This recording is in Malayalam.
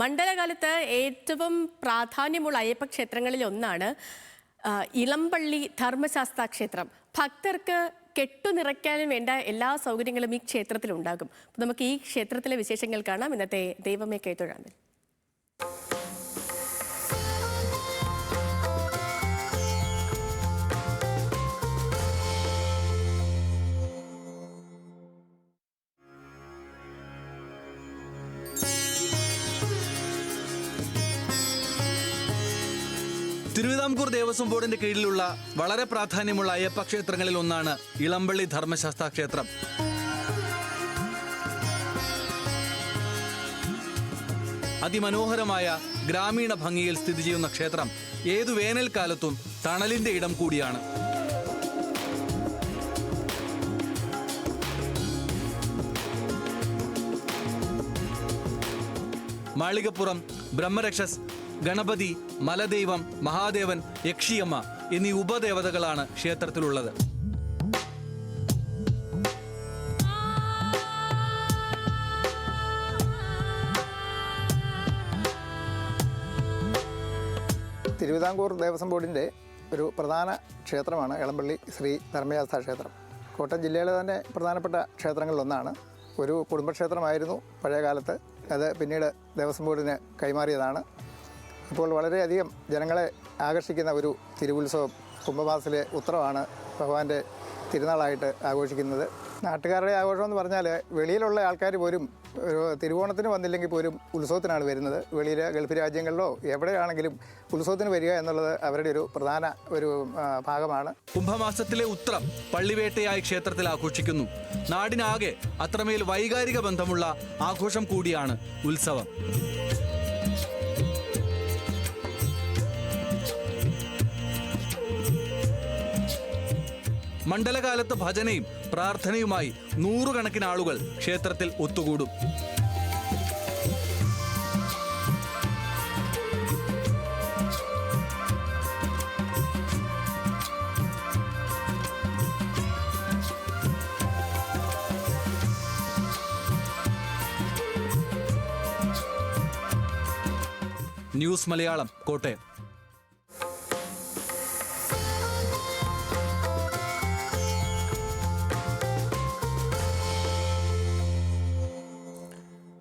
മണ്ഡലകാലത്ത് ഏറ്റവും പ്രാധാന്യമുള്ള അയ്യപ്പ ക്ഷേത്രങ്ങളിൽ ഒന്നാണ് ഇളമ്പള്ളി ധർമ്മശാസ്താ ക്ഷേത്രം. ഭക്തർക്ക് കെട്ടുനിറയ്ക്കാനും വേണ്ട എല്ലാ സൗകര്യങ്ങളും ഈ ക്ഷേത്രത്തിലുണ്ടാകും. നമുക്ക് ഈ ക്ഷേത്രത്തിലെ വിശേഷങ്ങൾ കാണാം. ഇന്നത്തെ ദൈവമേ കേട്ടൊഴാൻ. തിരുവിതാംകൂർ ദേവസ്വം ബോർഡിന്റെ കീഴിലുള്ള വളരെ പ്രാധാന്യമുള്ള അയ്യപ്പ ക്ഷേത്രങ്ങളിൽ ഒന്നാണ് ഇളമ്പള്ളി ധർമ്മശാസ്താ ക്ഷേത്രം. അതിമനോഹരമായ ഗ്രാമീണ ഭംഗിയിൽ സ്ഥിതി ചെയ്യുന്ന ക്ഷേത്രം ഏതു വേനൽക്കാലത്തും തണലിന്റെ ഇടം കൂടിയാണ്. മാളികപ്പുറം, ബ്രഹ്മരക്ഷസ്, ഗണപതി, മലദൈവം, മഹാദേവൻ, യക്ഷിയമ്മ എന്നീ ഉപദേവതകളാണ് ക്ഷേത്രത്തിലുള്ളത്. തിരുവിതാംകൂർ ദേവസ്വം ബോർഡിൻ്റെ ഒരു പ്രധാന ക്ഷേത്രമാണ് ഇളമ്പള്ളി ശ്രീ ധർമ്മശാസ്താ ക്ഷേത്രം. കോട്ടയം ജില്ലയിലെ തന്നെ പ്രധാനപ്പെട്ട ക്ഷേത്രങ്ങളിലൊന്നാണ്. ഒരു കുടുംബക്ഷേത്രമായിരുന്നു പഴയ കാലത്ത്. അത് പിന്നീട് ദേവസ്വം ബോർഡിന് കൈമാറിയതാണ്. ഇപ്പോൾ വളരെയധികം ജനങ്ങളെ ആകർഷിക്കുന്ന ഒരു തിരുവുത്സവം കുംഭമാസത്തിലെ ഉത്രമാണ് ഭഗവാന്റെ തിരുനാളായിട്ട് ആഘോഷിക്കുന്നത്. നാട്ടുകാരുടെ ആഘോഷം എന്ന് പറഞ്ഞാൽ വെളിയിലുള്ള ആൾക്കാർ പോലും തിരുവോണത്തിന് വന്നില്ലെങ്കിൽ പോലും ഉത്സവത്തിനാണ് വരുന്നത്. വെളിയിലെ ഗൾഫ് രാജ്യങ്ങളിലോ എവിടെയാണെങ്കിലും ഉത്സവത്തിന് വരിക എന്നുള്ളത് അവരുടെ ഒരു പ്രധാന ഭാഗമാണ്. കുംഭമാസത്തിലെ ഉത്രം പള്ളിവേട്ടയായി ക്ഷേത്രത്തിൽ ആഘോഷിക്കുന്നു. നാടിനാകെ അത്രമേൽ വൈകാരിക ബന്ധമുള്ള ആഘോഷം കൂടിയാണ് ഉത്സവം. മണ്ഡലകാലത്ത് ഭജനയും പ്രാർത്ഥനയുമായി നൂറുകണക്കിന് ആളുകൾ ക്ഷേത്രത്തിൽ ഒത്തുകൂടും. ന്യൂസ് മലയാളം, കോട്ടയം.